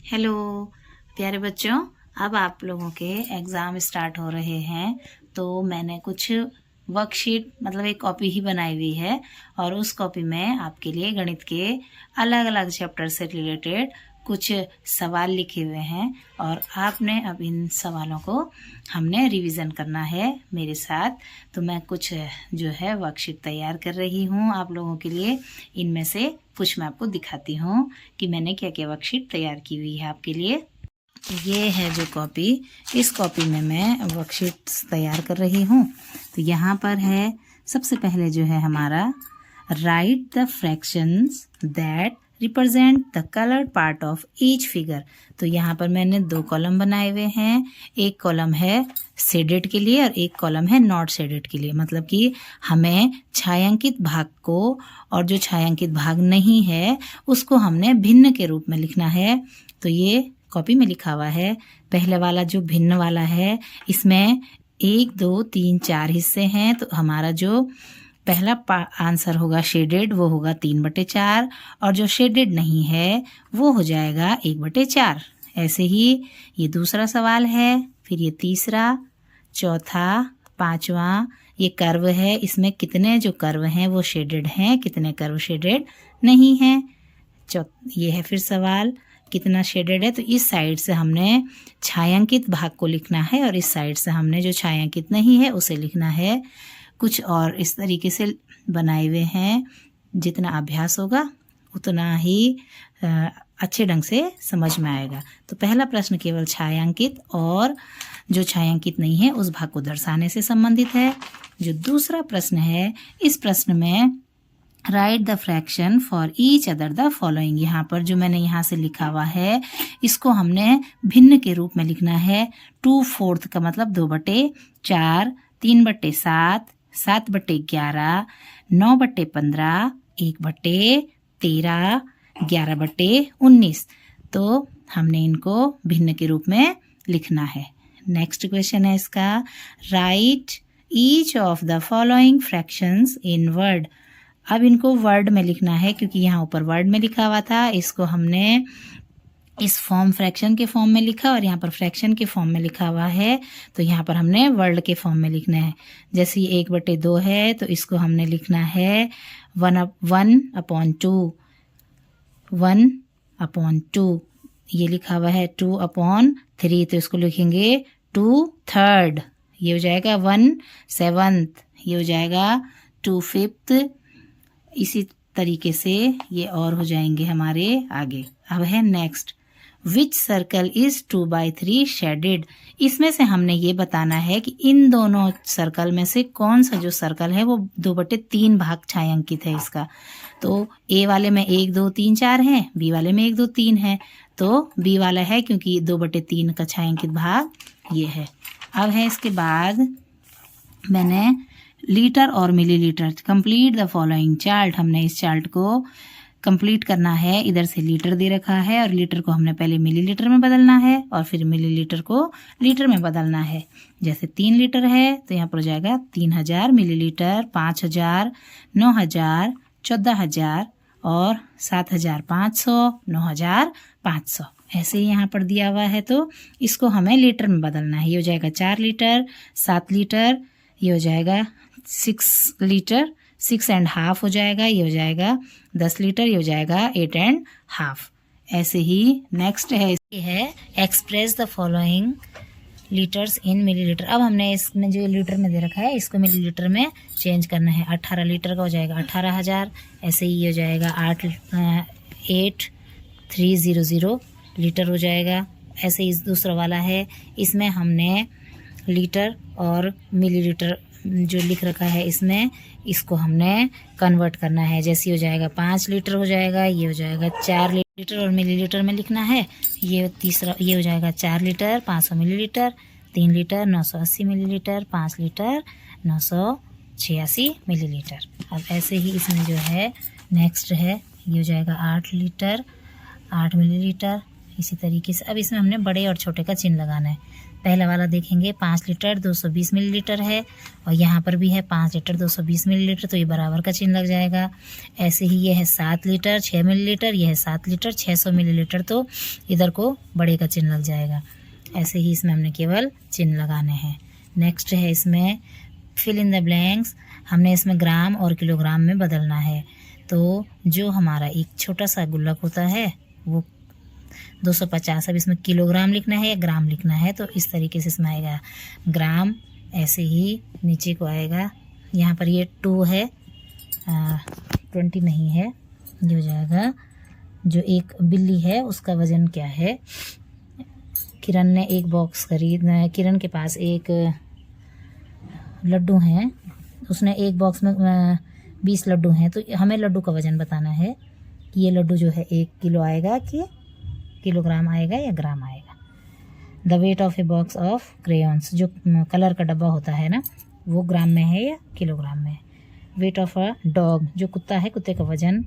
Hello प्यारे बच्चों, अब आप लोगों के एग्ज़ाम स्टार्ट हो रहे हैं तो मैंने कुछ वर्कशीट मतलब एक कॉपी ही बनाई हुई है और उस कॉपी में आपके लिए गणित के अलग अलग चैप्टर से रिलेटेड कुछ सवाल लिखे हुए हैं और आपने अब इन सवालों को हमने रिवीजन करना है मेरे साथ। तो मैं कुछ जो है वर्कशीट तैयार कर रही हूँ आप लोगों के लिए। इनमें से कुछ मैं आपको दिखाती हूँ कि मैंने क्या क्या वर्कशीट तैयार की हुई है आपके लिए। ये है जो कॉपी, इस कॉपी में मैं वर्कशीट्स तैयार कर रही हूँ। तो यहाँ पर है सबसे पहले जो है हमारा right the fractions that represent the coloured part of each figure. तो यहाँ पर मैंने दो कॉलम बनाए हुए हैं, एक कॉलम है शेडेड के लिए और एक कॉलम है नॉट शेडेड के लिए। मतलब कि हमें छायांकित भाग को और जो छायांकित भाग नहीं है उसको हमने भिन्न के रूप में लिखना है। तो ये कॉपी में लिखा हुआ है। पहले वाला जो भिन्न वाला है इसमें 1 2 3 4 हिस्से हैं। तो हमारा जो पहला आंसर होगा शेडेड वो होगा 3/4 और जो शेडेड नहीं है वो हो जाएगा 1/4। ऐसे ही ये दूसरा सवाल है, फिर ये तीसरा, चौथा, पांचवा। ये कर्व है, इसमें कितने जो कर्व हैं वो शेडेड हैं, कितने कर्व शेडेड नहीं हैं। ये है फिर सवाल कितना शेडेड है। तो इस साइड से हमने छायांकित भाग को लिखना है और इस साइड से हमने जो छायांकित नहीं है उसे लिखना है। कुछ और इस तरीके से बनाए हुए हैं। जितना अभ्यास होगा उतना ही अच्छे ढंग से समझ में आएगा। तो पहला प्रश्न केवल छायांकित और जो छायांकित नहीं है उस भाग को दर्शाने से संबंधित है। जो दूसरा प्रश्न है, इस प्रश्न में right the fraction for each other the following. यहाँ पर जो मैंने यहाँ से लिखा हुआ है इसको हमने भिन्न के रूप में लिखना है। 2/4 का मतलब 2/4, 3/7, 7/11, 9/15, 1/13, 11/19। तो हमने इनको भिन्न के रूप में लिखना है। नेक्स्ट क्वेश्चन है इसका, right each of the following fractions in word. अब इनको वर्ड में लिखना है क्योंकि यहाँ ऊपर वर्ड में लिखा हुआ था, इसको हमने इस फॉर्म फ्रैक्शन के फॉर्म में लिखा और यहाँ पर फ्रैक्शन के फॉर्म में लिखा हुआ है। तो यहाँ पर हमने वर्ड के फॉर्म में लिखना है। जैसे 1/2 है तो इसको हमने लिखना है 1/2, 1/2। ये लिखा हुआ है 2/3 तो इसको लिखेंगे 2/3। ये हो जाएगा 1/7, ये हो जाएगा 2/5। इसी तरीके से ये और हो जाएंगे हमारे आगे। अब है next, which circle is 2/3 shaded. इसमें से हमने ये बताना है कि इन दोनों सर्कल में से कौन सा जो सर्कल है वो 2/3 भाग छायांकित है इसका। तो ए वाले में 1 2 3 4 है, बी वाले में 1 2 3 है। तो बी वाला है क्योंकि 2/3 का छायांकित भाग ये है। अब है इसके बाद मैंने लीटर और millilitre, complete the following chart. हमने इस चार्ट को कंप्लीट करना है। इधर से लीटर दे रखा है और लीटर को हमने पहले मिलीलीटर में बदलना है और फिर मिलीलीटर को लीटर में बदलना है। जैसे 3 लीटर है तो यहाँ पर हो जाएगा 3000 मिलीलीटर, 5000, 9000, 14000 और 7500, 9500। ऐसे ही यहाँ पर दिया हुआ है तो इसको हमें लीटर में बदलना है। ये हो जाएगा 4 लीटर, 7 लीटर, ये हो जाएगा 6 लीटर, 6.5 हो जाएगा, ये हो जाएगा 10 लीटर, ये हो जाएगा 8.5। ऐसे ही नेक्स्ट है, ये है express the following litres in millilitre. अब हमने इसमें जो लीटर में दे रखा है इसको मिलीलीटर में चेंज करना है। 18 लीटर का हो जाएगा 18,000। ऐसे ही ये हो जाएगा 8300 लीटर हो जाएगा। ऐसे ही दूसरा वाला है, इसमें हमने लीटर और मिलीलीटर जो लिख रखा है इसमें इसको हमने कन्वर्ट करना है। जैसे हो जाएगा 5 लीटर हो जाएगा, ये हो जाएगा 4 लीटर और मिलीलीटर में लिखना है। ये तीसरा, ये हो जाएगा 4 litre 500 millilitre, 3 litre 980 millilitre, 5 litre 986 millilitre. अब ऐसे ही इसमें जो है नेक्स्ट है, ये हो जाएगा 8 लीटर 8 मिलीलीटर। इसी तरीके से अब इसमें हमने बड़े और छोटे का चिन्ह लगाना है। पहला वाला देखेंगे 5 लीटर 220 मिलीलीटर है, और यहाँ पर भी है 5 लीटर 220 मिलीलीटर, तो ये बराबर का चिन्ह लग जाएगा। ऐसे ही ये है 7 लीटर 6 मिलीलीटर, ये है 7 लीटर 600 मिलीलीटर, तो इधर को बड़े का चिन्ह लग जाएगा। ऐसे ही इसमें हमने केवल चिन्ह लगाने हैं। नेक्स्ट है इसमें फिल इन द ब्लैंक्स, हमने इसमें ग्राम और किलोग्राम में बदलना है। तो जो हमारा एक छोटा सा गुल्लक होता है वो 250, अब इसमें किलोग्राम लिखना है या ग्राम लिखना है, तो इस तरीके से इसमें आएगा ग्राम। ऐसे ही नीचे को आएगा, यहाँ पर ये 2 है 20 नहीं है, ये हो जाएगा। जो एक बिल्ली है उसका वज़न क्या है, किरण ने एक बॉक्स खरीदना, किरण के पास एक लड्डू हैं, उसने एक बॉक्स में 20 लड्डू हैं, तो हमें लड्डू का वज़न बताना है कि ये लड्डू जो है 1 किलो आएगा कि किलोग्राम आएगा या ग्राम आएगा। The weight of a box of crayons, जो कलर का डब्बा होता है ना, वो ग्राम में है या किलोग्राम में है। वेट ऑफ अ डॉग, जो कुत्ता है, कुत्ते का वज़न,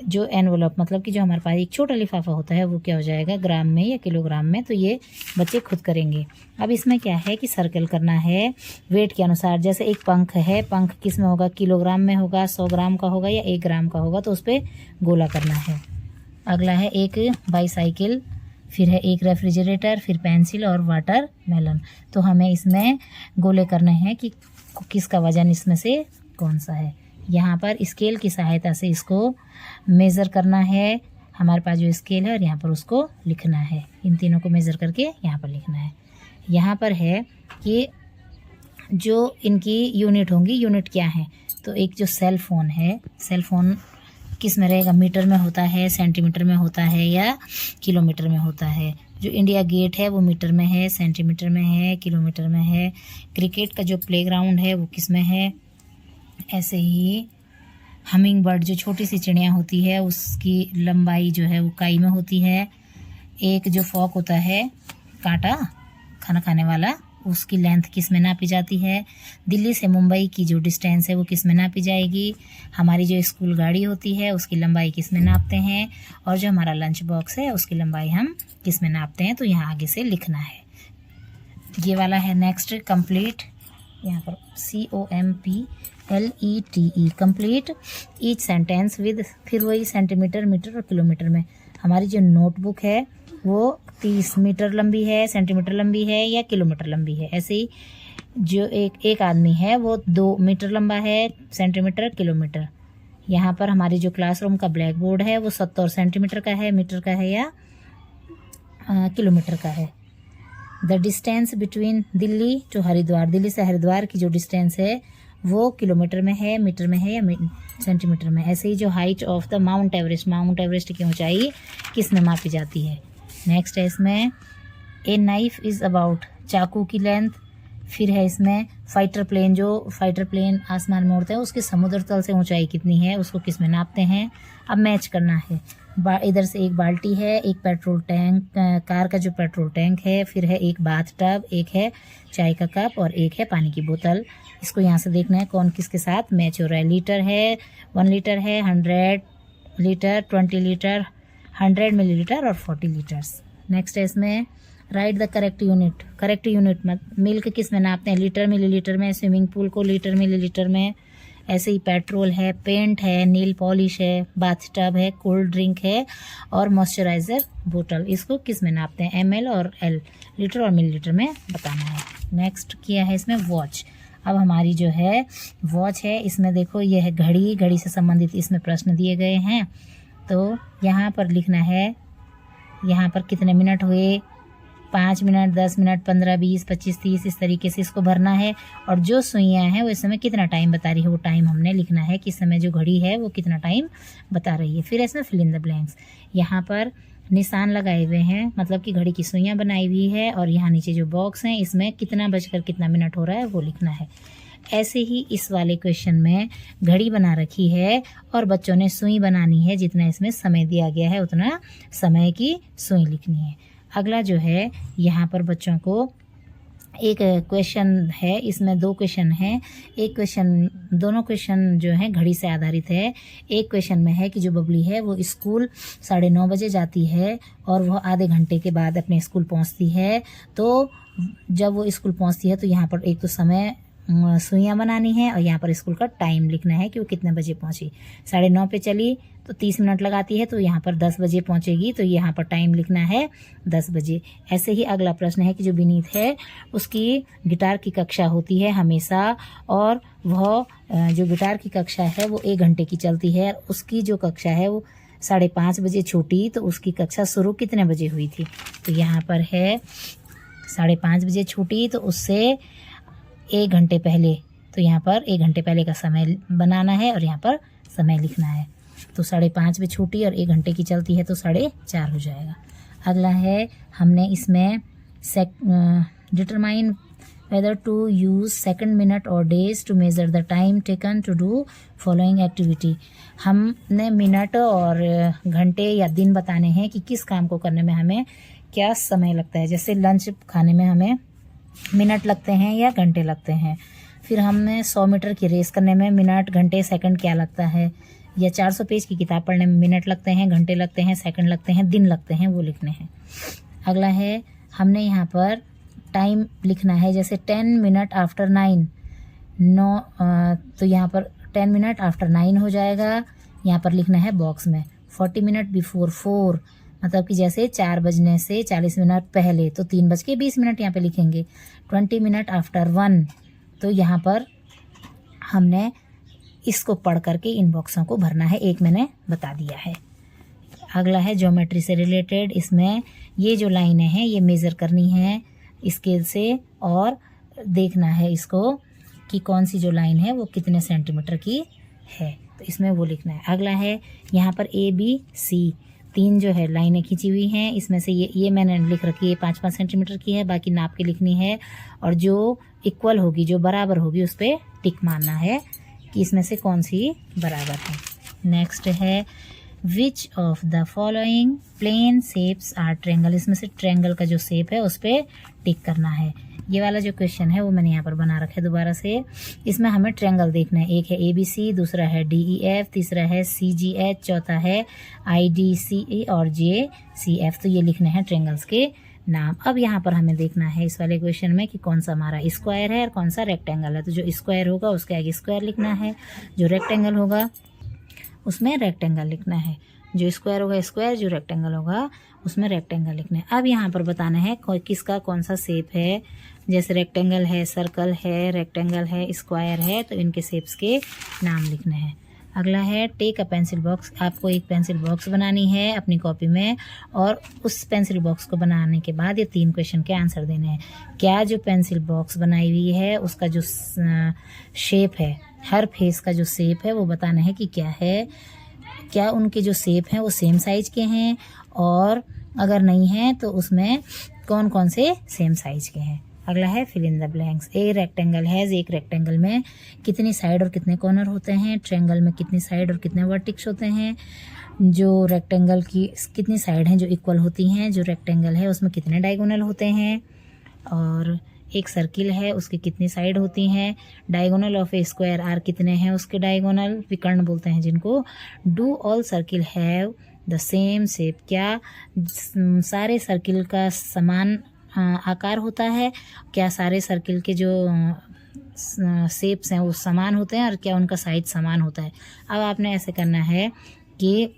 जो एनवलप मतलब कि जो हमारे पास एक छोटा लिफाफा होता है वो क्या हो जाएगा, ग्राम में या किलोग्राम में, तो ये बच्चे खुद करेंगे। अब इसमें क्या है कि सर्कल करना है वेट के अनुसार। जैसे एक पंख है, पंख किस में होगा, किलोग्राम में होगा, 100 ग्राम का होगा या 1 ग्राम का होगा, तो उस पर गोला करना है। अगला है एक बाईसाइकिल, फिर है एक रेफ्रिजरेटर, फिर पेंसिल और वाटर मेलन। तो हमें इसमें गोले करने हैं कि किसका वज़न इसमें से कौन सा है। यहाँ पर स्केल की सहायता से इसको मेज़र करना है। हमारे पास जो स्केल है और यहाँ पर उसको लिखना है, इन तीनों को मेज़र करके यहाँ पर लिखना है। यहाँ पर है कि जो इनकी यूनिट होंगी, यूनिट क्या है, तो एक जो सेल फ़ोन है, सेल फ़ोन किस में रहेगा, मीटर में होता है, सेंटीमीटर में होता है या किलोमीटर में होता है। जो इंडिया गेट है वो मीटर में है, सेंटीमीटर में है, किलोमीटर में है। क्रिकेट का जो प्लेग्राउंड है वो किस में है। ऐसे ही हमिंग बर्ड, जो छोटी सी चिड़िया होती है, उसकी लंबाई जो है वो काई में होती है। एक जो फॉक होता है, कांटा खाना खाने वाला, उसकी लेंथ किस में नापी जाती है। दिल्ली से मुंबई की जो डिस्टेंस है वो किस में नापी जाएगी। हमारी जो स्कूल गाड़ी होती है उसकी लंबाई किस में नापते हैं, और जो हमारा लंच बॉक्स है उसकी लंबाई हम किस में नापते हैं, तो यहाँ आगे से लिखना है। ये वाला है नेक्स्ट कंप्लीट, यहाँ पर COMPLETE, complete each sentence with, फिर वही सेंटीमीटर, मीटर और किलोमीटर में। हमारी जो नोटबुक है वो 30 मीटर लंबी है, सेंटीमीटर लंबी है या किलोमीटर लंबी है। ऐसे ही जो एक आदमी है वो 2 मीटर लंबा है, सेंटीमीटर किलोमीटर। यहाँ पर हमारी जो क्लासरूम का ब्लैक बोर्ड है वो 70 सेंटीमीटर का है, मीटर का है या किलोमीटर का है। The distance between Delhi to Haridwar, Delhi से हरिद्वार की जो डिस्टेंस है वो किलोमीटर में है, मीटर में है या सेंटीमीटर में। ऐसे ही जो height of the mount Everest, mount Everest की ऊंचाई किस में मापी जाती है। नेक्स्ट है इसमें ए नाइफ इज़ अबाउट, चाकू की लेंथ। फिर है इसमें फाइटर प्लेन, जो फाइटर प्लेन आसमान में उड़ता है उसके समुद्र तल से ऊंचाई कितनी है, उसको किस में नापते हैं। अब मैच करना है। इधर से एक बाल्टी है, एक पेट्रोल टैंक, कार का जो पेट्रोल टैंक है, फिर है एक बाथ टब, एक है चाय का कप और एक है पानी की बोतल। इसको यहाँ से देखना है कौन किसके साथ मैच हो रहा है। लीटर है, 1 लीटर है, 100 लीटर, 20 लीटर, 100 मिलीलीटर और 40 लीटर्स। नेक्स्ट है इसमें right the correct unit, correct unit मत, मिल्क किस में नापते हैं, लीटर मिलीलीटर में, स्विमिंग पूल को लीटर मिलीलीटर में। ऐसे ही पेट्रोल है, पेंट है, नील पॉलिश है, बाथ टब है, कोल्ड ड्रिंक है और मॉइस्चराइज़र बोतल, इसको किस में नापते हैं, ml और l, लीटर और मिलीलीटर में बताना है। नेक्स्ट किया है इसमें वॉच। अब हमारी जो है वॉच है, इसमें देखो ये है घड़ी, घड़ी से संबंधित इसमें प्रश्न दिए गए हैं। तो यहाँ पर लिखना है, यहाँ पर कितने मिनट हुए, 5 मिनट, 10 मिनट, 15, 20, 25, 30, इस तरीके से इसको भरना है। और जो सुइयाँ हैं वो इस समय कितना टाइम बता रही है, वो टाइम हमने लिखना है कि इस समय जो घड़ी है वो कितना टाइम बता रही है। फिर इसमें फिल इन द ब्लैंक्स, यहाँ पर निशान लगाए हुए हैं, मतलब कि घड़ी की सुइयाँ बनाई हुई है, और यहाँ नीचे जो बॉक्स हैं इसमें कितना बजकर कितना मिनट हो रहा है वो लिखना है। ऐसे ही इस वाले क्वेश्चन में घड़ी बना रखी है और बच्चों ने सुई बनानी है, जितना इसमें समय दिया गया है उतना समय की सुई लिखनी है। अगला जो है यहाँ पर बच्चों को एक क्वेश्चन है, इसमें 2 क्वेश्चन हैं। एक क्वेश्चन, दोनों क्वेश्चन जो हैं घड़ी से आधारित है। एक क्वेश्चन में है कि जो बबली है वो स्कूल 9:30 बजे जाती है और वह आधे घंटे के बाद अपने स्कूल पहुंचती है। तो जब वो स्कूल पहुंचती है तो यहाँ पर एक तो समय सुइयाँ बनानी है और यहाँ पर स्कूल का टाइम लिखना है कि वो कितने बजे पहुंची। 9:30 पे चली तो 30 मिनट लगाती है, तो यहाँ पर 10 बजे पहुंचेगी, तो यहाँ पर टाइम लिखना है 10 बजे। ऐसे ही अगला प्रश्न है कि जो विनीत है उसकी गिटार की कक्षा होती है हमेशा, और वह जो गिटार की कक्षा है वो 1 घंटे की चलती है। उसकी जो कक्षा है वो 5:30 बजे छूटी, तो उसकी कक्षा शुरू कितने बजे हुई थी। तो यहाँ पर है 5:30 बजे छूटी, तो उससे 1 घंटे पहले, तो यहाँ पर 1 घंटे पहले का समय बनाना है और यहाँ पर समय लिखना है। तो 5:30 बजे छूटी और 1 घंटे की चलती है तो 4:30 हो जाएगा। अगला है, हमने इसमें determine whether to use second, minute और days to measure the time taken to do following activity. हमने मिनट और घंटे या दिन बताने हैं कि किस काम को करने में हमें क्या समय लगता है। जैसे लंच खाने में हमें मिनट लगते हैं या घंटे लगते हैं। फिर हमें 100 मीटर की रेस करने में मिनट, घंटे, सेकंड क्या लगता है, या 400 पेज की किताब पढ़ने में मिनट लगते हैं, घंटे लगते हैं, सेकंड लगते हैं, दिन लगते हैं, वो लिखने हैं। अगला है, हमने यहाँ पर टाइम लिखना है। जैसे 10 मिनट आफ्टर 9, तो यहाँ पर 10 मिनट आफ्टर 9 हो जाएगा। यहाँ पर लिखना है बॉक्स में 40 मिनट बिफोर 4, मतलब कि जैसे 4 बजने से 40 मिनट पहले, तो 3:20 यहाँ पे लिखेंगे। 20 मिनट आफ्टर 1, तो यहाँ पर हमने इसको पढ़ करके इन बॉक्सों को भरना है। एक मैंने बता दिया है। अगला है ज्योमेट्री से रिलेटेड। इसमें ये जो लाइनें हैं ये मेज़र करनी है स्केल से और देखना है इसको कि कौन सी जो लाइन है वो कितने सेंटीमीटर की है, तो इसमें वो लिखना है। अगला है, यहाँ पर ABC 3 जो है लाइनें खींची हुई हैं। इसमें से ये मैंने लिख रखी है 5-5 सेंटीमीटर की है, बाकी नाप के लिखनी है। और जो इक्वल होगी, जो बराबर होगी, उस पर टिक मारना है कि इसमें से कौन सी बराबर है। नेक्स्ट है, which of the following plane shapes are triangle. इसमें से ट्रायंगल का जो शेप है उस पर टिक करना है। ये वाला जो क्वेश्चन है वो मैंने यहाँ पर बना रखा है दोबारा से। इसमें हमें ट्रायंगल देखना है। एक है ABC, दूसरा है DEF, तीसरा है CGH, चौथा है IDCE और JCF। तो ये लिखने हैं ट्रायंगल्स के नाम। अब यहाँ पर हमें देखना है इस वाले क्वेश्चन में कि कौन सा हमारा स्क्वायर है और कौन सा रेक्टेंगल है। तो जो स्क्वायर होगा उसके आगे स्क्वायर लिखना है, जो रेक्टेंगल होगा उसमें रेक्टेंगल लिखना है। जो स्क्वायर होगा स्क्वायर, जो रेक्टेंगल होगा उसमें रेक्टेंगल लिखना है। अब यहाँ पर बताना है किसका कौन सा शेप है। जैसे रेक्टेंगल है, सर्कल है, रेक्टेंगल है, स्क्वायर है, तो इनके शेप्स के नाम लिखने हैं। अगला है, टेक अ पेंसिल बॉक्स। आपको एक पेंसिल बॉक्स बनानी है अपनी कॉपी में, और उस पेंसिल बॉक्स को बनाने के बाद ये 3 क्वेश्चन के आंसर देने हैं। क्या जो पेंसिल बॉक्स बनाई हुई है उसका जो शेप है, हर फेस का जो शेप है वो बताना है कि क्या है। क्या उनके जो शेप हैं वो सेम साइज के हैं, और अगर नहीं है तो उसमें कौन कौन से सेम साइज के हैं। अगला है, फिल इन द ब्लैंक्स। एक रेक्टेंगल है, एक रेक्टेंगल में कितनी साइड और कितने कॉर्नर होते हैं, ट्रायंगल में कितनी साइड और कितने वर्टिक्स होते हैं, जो रेक्टेंगल की कितनी साइड हैं जो इक्वल होती हैं, जो रेक्टेंगल है उसमें कितने डायगोनल होते हैं, और एक सर्किल है उसकी कितनी साइड होती हैं, diagonal of a square are कितने हैं उसके डायगोनल, विकर्ण बोलते हैं जिनको। Do all circle have the same shape. क्या सारे सर्किल का समान आकार होता है, क्या सारे सर्किल के जो शेप्स हैं वो समान होते हैं, और क्या उनका साइज समान होता है। अब आपने ऐसे करना है कि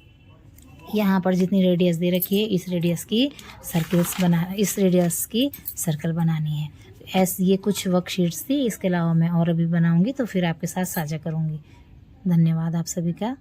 यहाँ पर जितनी रेडियस दे रखी है इस रेडियस की सर्कल बनानी है। ऐसे ये कुछ वर्कशीट्स थी, इसके अलावा मैं और अभी बनाऊंगी तो फिर आपके साथ साझा करूंगी। धन्यवाद आप सभी का।